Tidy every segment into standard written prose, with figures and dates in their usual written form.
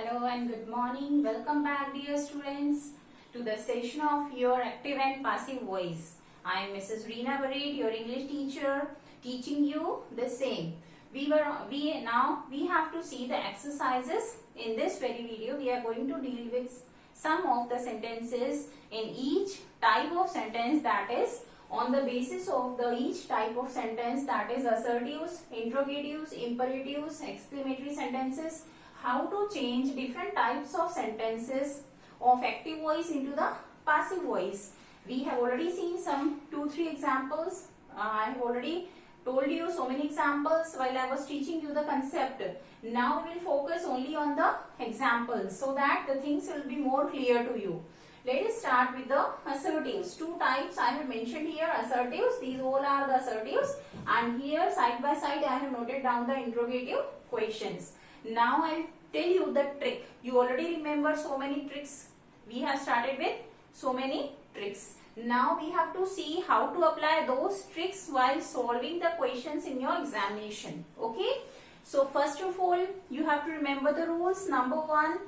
Hello and good morning. Welcome back, dear students, to the session of your active and passive voice. I am Mrs. Reena Barid, your English teacher, teaching you the same. We have to see the exercises. In this very video, we are going to deal with some of the sentences in each type of sentence, that is on the basis of each type of sentence, that is assertives, interrogatives, imperatives, exclamatory sentences, how to change different types of sentences of active voice into the passive voice. We have already seen some 2-3 examples. I have already told you so many examples while I was teaching you the concept. Now we will focus only on the examples so that the things will be more clear to you. Let us start with the assertives. Two types I have mentioned here, assertives. These all are the assertives, and here side by side I have noted down the interrogative questions. Now I will tell you the trick. You already remember so many tricks. We have started with so many tricks. Now we have to see how to apply those tricks while solving the questions in your examination. Okay? So first of all, you have to remember the rules. Number 1,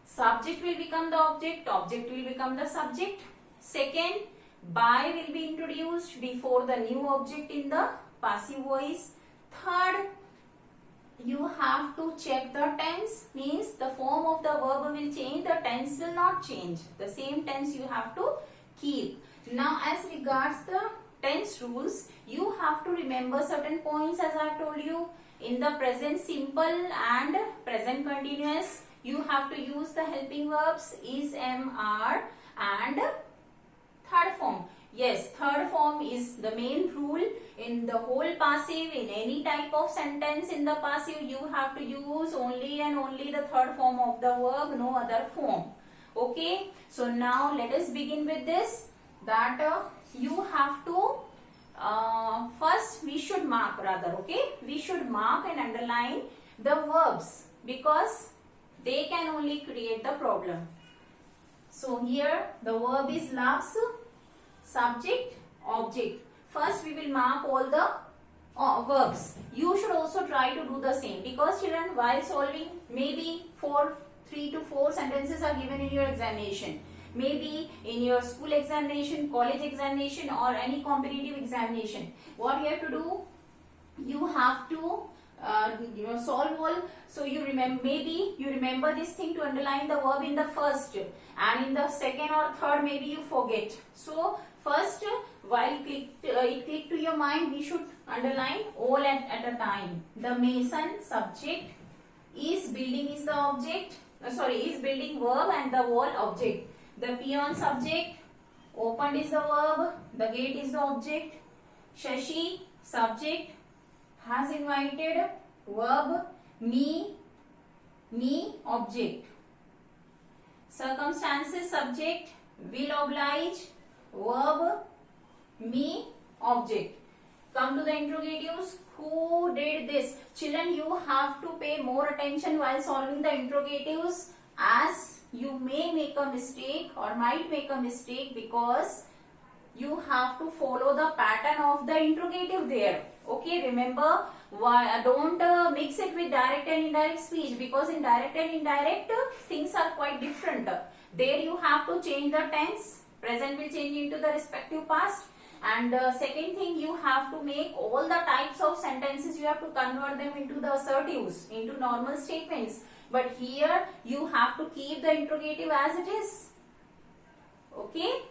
subject will become the object will become the subject. Second, by will be introduced before the new object in the passive voice. Third, you have to check the tense, means the form of the verb will change, the tense will not change. The same tense you have to keep. Now as regards the tense rules, you have to remember certain points as I have told you. In the present simple and present continuous, you have to use the helping verbs is, am, are, and third form. Yes, third form is the main rule in the whole passive. In any type of sentence in the passive, you have to use only and only the third form of the verb, no other form. Okay, so now let us begin with this, that you have to first we should mark, okay, we should mark and underline the verbs because they can only create the problem. So here the verb is loves, subject, object. First we will mark all the verbs. You should also try to do the same because children, while solving, maybe 3 to 4 sentences are given in your examination. Maybe in your school examination, college examination, or any competitive examination. What you have to do, you have to solve all. So you remember, maybe you remember this thing to underline the verb in the first, and in the second or third maybe you forget. So first, while it click to your mind, we should underline all at a time. The mason, subject, is building is the object, is building verb, and the wall object. The peon, subject, opened is the verb, the gate is the object. Shashi, subject, has invited, verb, me, object. Circumstances, subject, will oblige, verb, me, object. Come to the interrogatives. Who did this? Children, you have to pay more attention while solving the interrogatives, as you may make a mistake or might make a mistake because you have to follow the pattern of the interrogative there. Okay, remember, don't mix it with direct and indirect speech, because in direct and indirect things are quite different. There you have to change the tense. Present will change into the respective past. And second thing, you have to make all the types of sentences, you have to convert them into the assertives, into normal statements. But here you have to keep the interrogative as it is. Okay?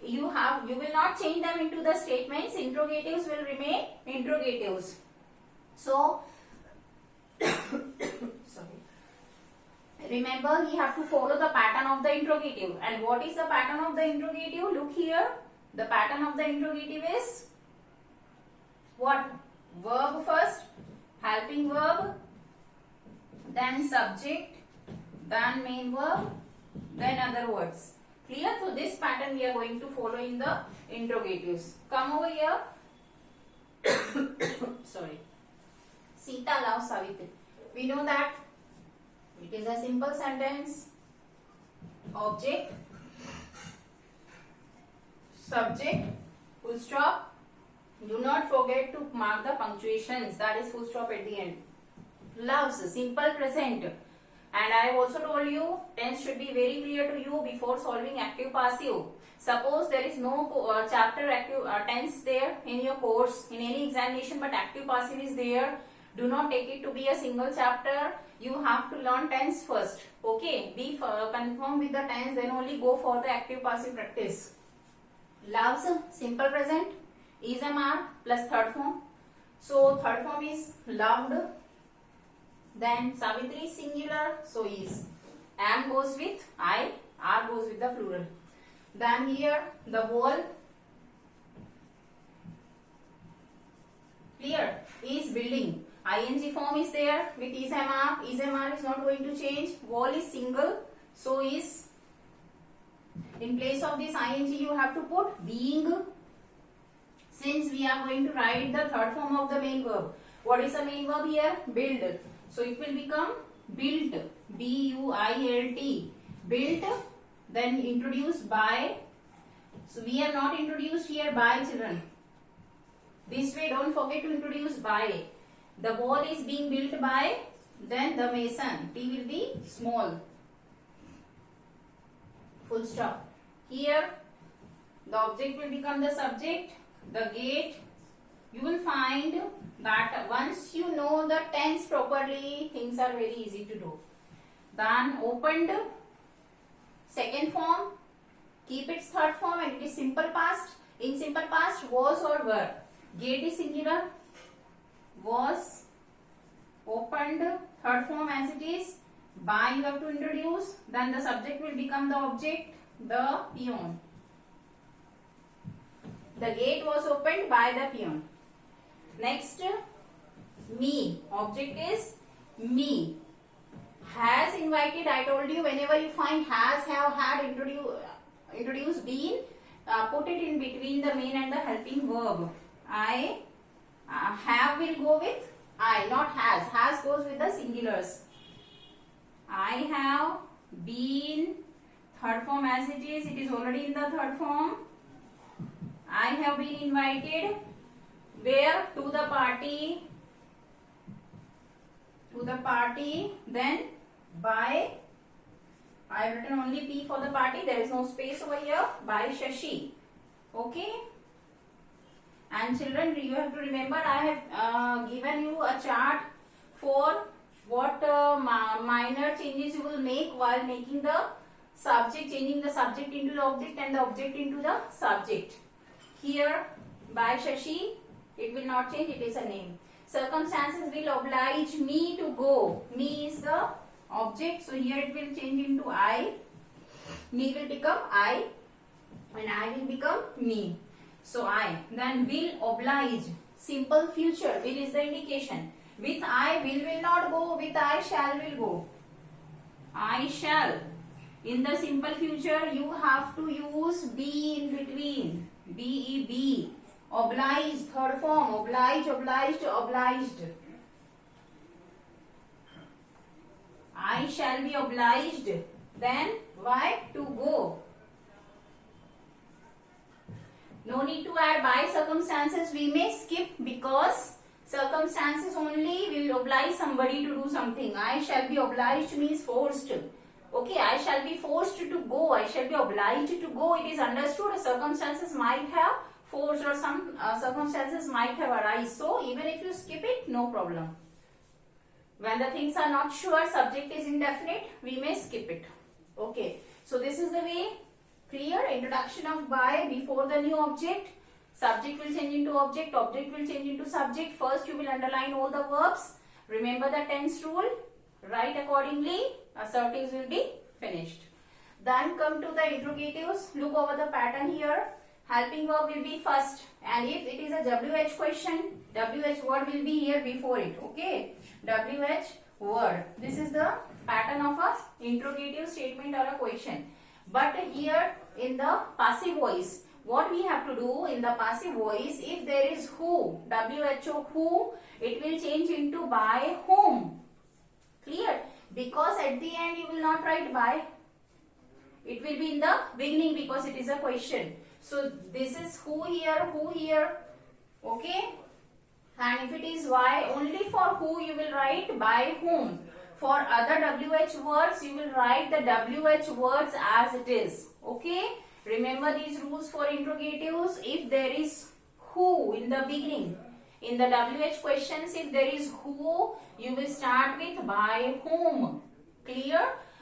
You will not change them into the statements. Interrogatives will remain interrogatives. So, sorry. Remember, we have to follow the pattern of the interrogative. And what is the pattern of the interrogative? Look here. The pattern of the interrogative is what? Verb first, helping verb, then subject, then main verb, then other words. Clear? So this pattern we are going to follow in the interrogatives. Come over here. Sorry. Sita loves Savitri. We know that it is a simple sentence. Object, subject, full stop. Do not forget to mark the punctuations, that is full stop at the end. Loves, simple present. And I have also told you tense should be very clear to you before solving active passive. Suppose there is no chapter active tense there in your course in any examination, but active passive is there. Do not take it to be a single chapter. You have to learn tense first. Okay, be confirmed with the tense, then only go for the active passive practice. Loves, simple present, is a mark plus third form. So third form is loved. Then Savitri is singular, so is. Am goes with I, R goes with the plural. Then here the wall, clear, is building. Ing form is there with is MR. Is MR is not going to change. Wall is single, so is. In place of this ing you have to put being, since we are going to write the third form of the main verb. What is the main verb here? Build. So it will become built, B-U-I-L-T, built, then introduced by. So we have not introduced here by, children. This way don't forget to introduce by. The wall is being built by, then the mason, T will be small, full stop. Here the object will become the subject, the gate. You will find that once you know the tense properly, things are very easy to do. Then opened, second form, keep its third form and it is simple past. In simple past, was or were. Gate is singular, was, opened, third form as it is, by you have to introduce, then the subject will become the object, the peon. The gate was opened by the peon. Next, me, object is me. Has invited, I told you whenever you find has, have, had, introduce, been, put it in between the main and the helping verb. I, have will go with I, not has. Has goes with the singulars. I have been, third form as it is already in the third form. I have been invited, where? To the party, then by, I have written only P for the party, there is no space over here, by Shashi. Okay? And children, you have to remember I have given you a chart for what minor changes you will make while making the subject, changing the subject into the object and the object into the subject. Here, by Shashi, it will not change, it is a name. Circumstances will oblige me to go. Me is the object, so here it will change into I. Me will become I and I will become me. So I. Then will oblige. Simple future. Will is the indication. With I, will not go. With I, shall will go. I shall. In the simple future, you have to use be in between. B-E-B. Oblige, third form. Oblige, obliged, obliged. I shall be obliged. Then, why? To go. No need to add by circumstances. We may skip because circumstances only will oblige somebody to do something. I shall be obliged means forced. Okay, I shall be forced to go. I shall be obliged to go. It is understood. Circumstances might have forced or some circumstances might have arisen. So, even if you skip it, no problem. When the things are not sure, subject is indefinite, we may skip it. Okay, so this is the way. Clear? Introduction of by before the new object. Subject will change into object, object will change into subject. First, you will underline all the verbs. Remember the tense rule. Write accordingly. Assertives will be finished. Then come to the interrogatives. Look over the pattern here. Helping verb will be first. And if it is a WH question, WH word will be here before it. Okay? WH word. This is the pattern of a interrogative statement or a question. But here in the passive voice, what we have to do in the passive voice, if there is who, WHO who, it will change into by whom. Clear? Because at the end you will not write by. It will be in the beginning because it is a question. So this is who here. Okay? And if it is why, only for who you will write by whom. For other WH words, you will write the WH words as it is. Okay? Remember these rules for interrogatives. If there is who in the beginning, in the WH questions, if there is who, you will start with by whom. Clear?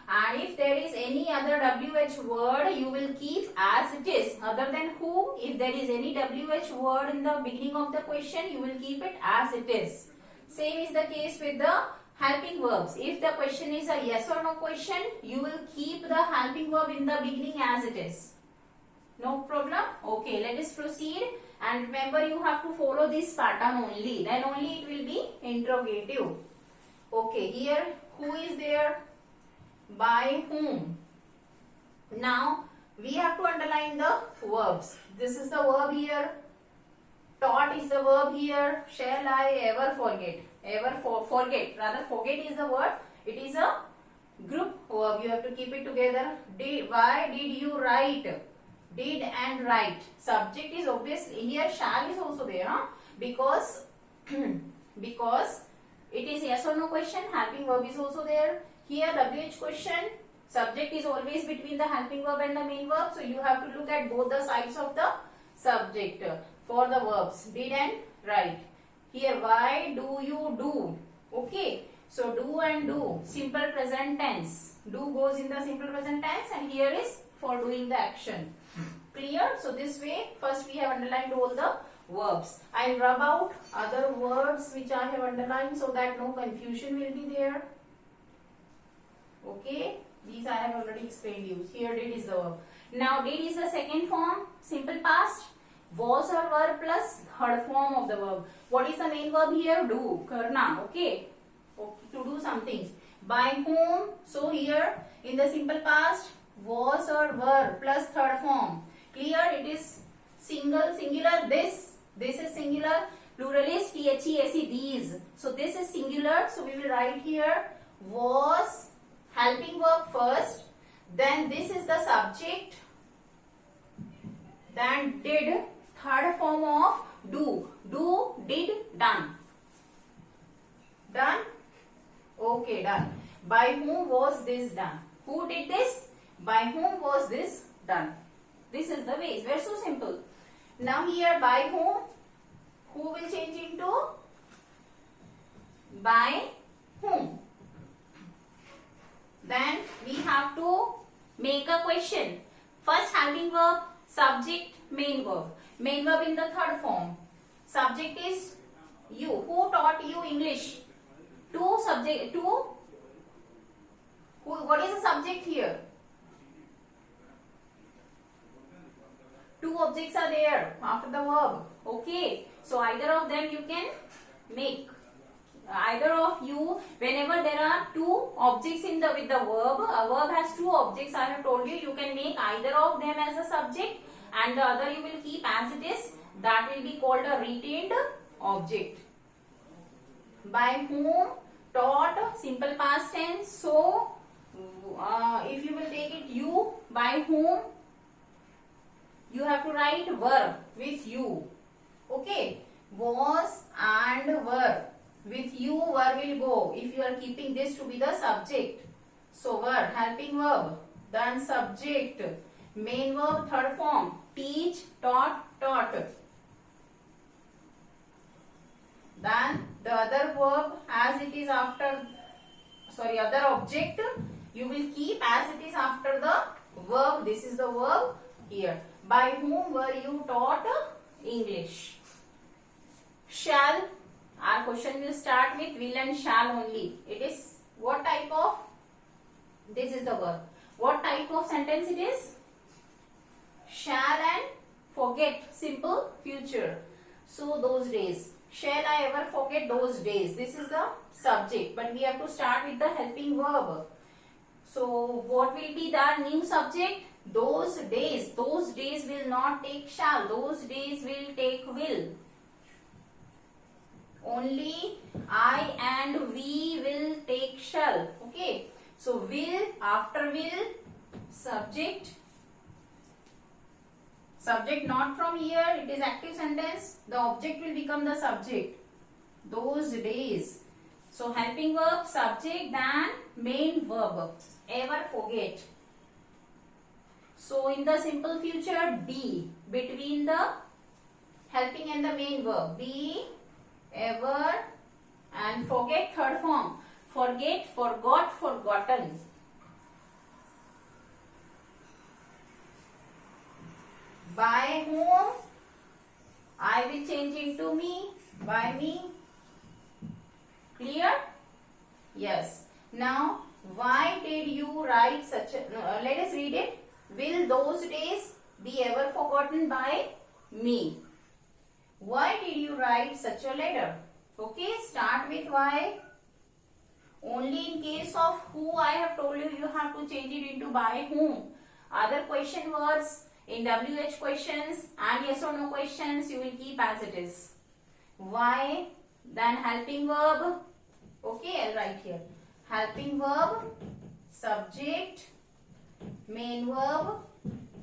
And if there is any other WH word, you will keep as it is. Other than who, if there is any WH word in the beginning of the question, you will keep it as it is. Same is the case with the helping verbs. If the question is a yes or no question, you will keep the helping verb in the beginning as it is. No problem? Okay, let us proceed. And remember, you have to follow this pattern only. Then only it will be interrogative. Okay, here who is there? By whom? Now, we have to underline the verbs. This is the verb here. Taught is the verb here. Shall I ever forget? Forget. Rather, forget is the word. It is a group verb. You have to keep it together. Why did you write? Did and write. Subject is obviously here. Shall is also there, huh? Because because it is yes or no question. Helping verb is also there. Here WH question. Subject is always between the helping verb and the main verb. So you have to look at both the sides of the subject for the verbs. Did and write. Here, why do you do? Okay. So do and do. Simple present tense. Do goes in the simple present tense, and here is for doing the action. Clear? So this way, first we have underlined all the verbs. I'll rub out other words which I have underlined so that no confusion will be there. Okay? These I have already explained you. Here did is the verb. Now did is the second form, simple past. Was or were plus third form of the verb. What is the main verb here? Do. Karna. Okay? To do something. By whom? So here in the simple past, was or were plus third form. Clear? It is singular. This is singular. Plural is THESE, these. So this is singular. So we will write here was helping verb first. Then this is the subject. Then did, third form of do. Do, did, done. Done? Okay, done. By whom was this done? Who did this? By whom was this done? This is the way. It's very so simple. Now here by whom? Who will change into by whom? Then we have to make a question. First helping verb, subject, main verb. Main verb in the third form. Subject is you. Who taught you English? What is the subject here? Two objects are there after the verb. Okay. So either of them you can make. Either of you, whenever there are two objects with the verb, a verb has two objects, I have told you, you can make either of them as a subject and the other you will keep as it is. That will be called a retained object. By whom? Taught, simple past tense. So, if you will take it you, by whom, you have to write were with you. Okay. Was and were. With you, were will go. If you are keeping this to be the subject. So, were, helping verb. Then subject. Main verb, third form. Teach, taught, taught. Then the other verb as it is after, other object, you will keep as it is after the verb. This is the verb here. By whom were you taught English? Shall. Our question will start with will and shall only. It is what type of? This is the verb. What type of sentence it is? Shall and forget. Simple future. So those days. Shall I ever forget those days? This is the subject. But we have to start with the helping verb. So what will be the new subject? Those days. Those days will not take shall. Those days will take will. Only I and we will take shall. Okay. So will, after will, subject. Subject not from here, it is active sentence. The object will become the subject. Those days. So helping verb, subject, then main verb. Ever forget. So in the simple future, be between the helping and the main verb. Be, ever, and forget, third form. Forget, forgot, forgotten. By whom? I will change into me. By me. Clear? Yes. Now, why did you write such a... let us read it. Will those days be ever forgotten by me? Why did you write such a letter? Okay, start with why. Only in case of who I have told you, you have to change it into by whom. Other question words in WH questions and yes or no questions, you will keep as it is. Why, then helping verb. Okay, I'll write here. Helping verb, subject, main verb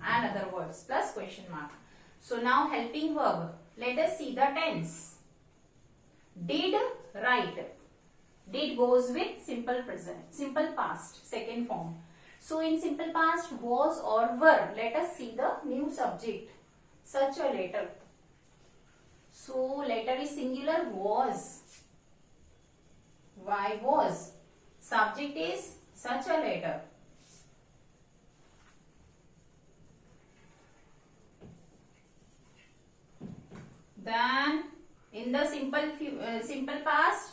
and other words plus question mark. So now helping verb. Let us see the tense. Did, write. Did goes with simple present, simple past, second form. So in simple past, was or were. Let us see the new subject. Such a letter. So letter is singular, was. Why was? Subject is such a letter. Then in the simple past,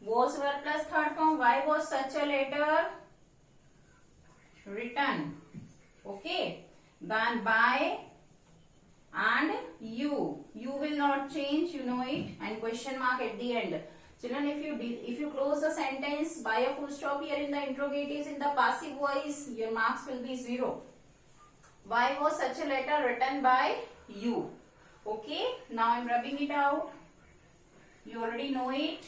was were plus third form. Why was such a letter written? Okay. Then by and you. You will not change, you know it, and question mark at the end. Children, if you close the sentence by a full stop here in the interrogatives in the passive voice, your marks will be 0. Why was such a letter written by you? Okay, now I am rubbing it out. You already know it.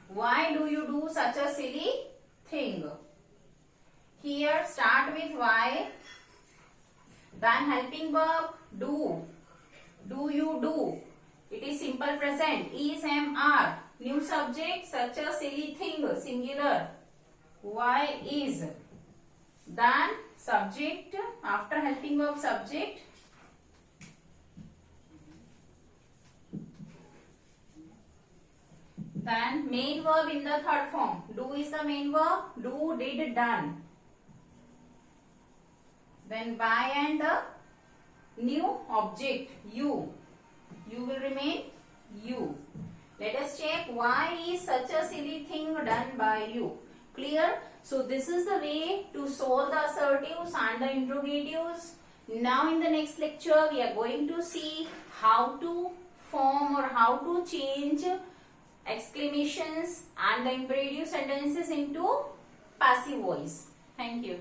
Why do you do such a silly thing? Here start with why. Then helping verb, do. Do you do? It is simple present. Is, am, are. New subject, such a silly thing, singular. Why is. Then subject, after helping verb, subject. Then main verb in the third form. Do is the main verb. Do, did, done. Then by and the new object, you. You will remain you. Let us check why is such a silly thing done by you. Clear? So this is the way to solve the assertives and the interrogatives. Now in the next lecture we are going to see how to form or how to change exclamations and the imperative sentences into passive voice. Thank you.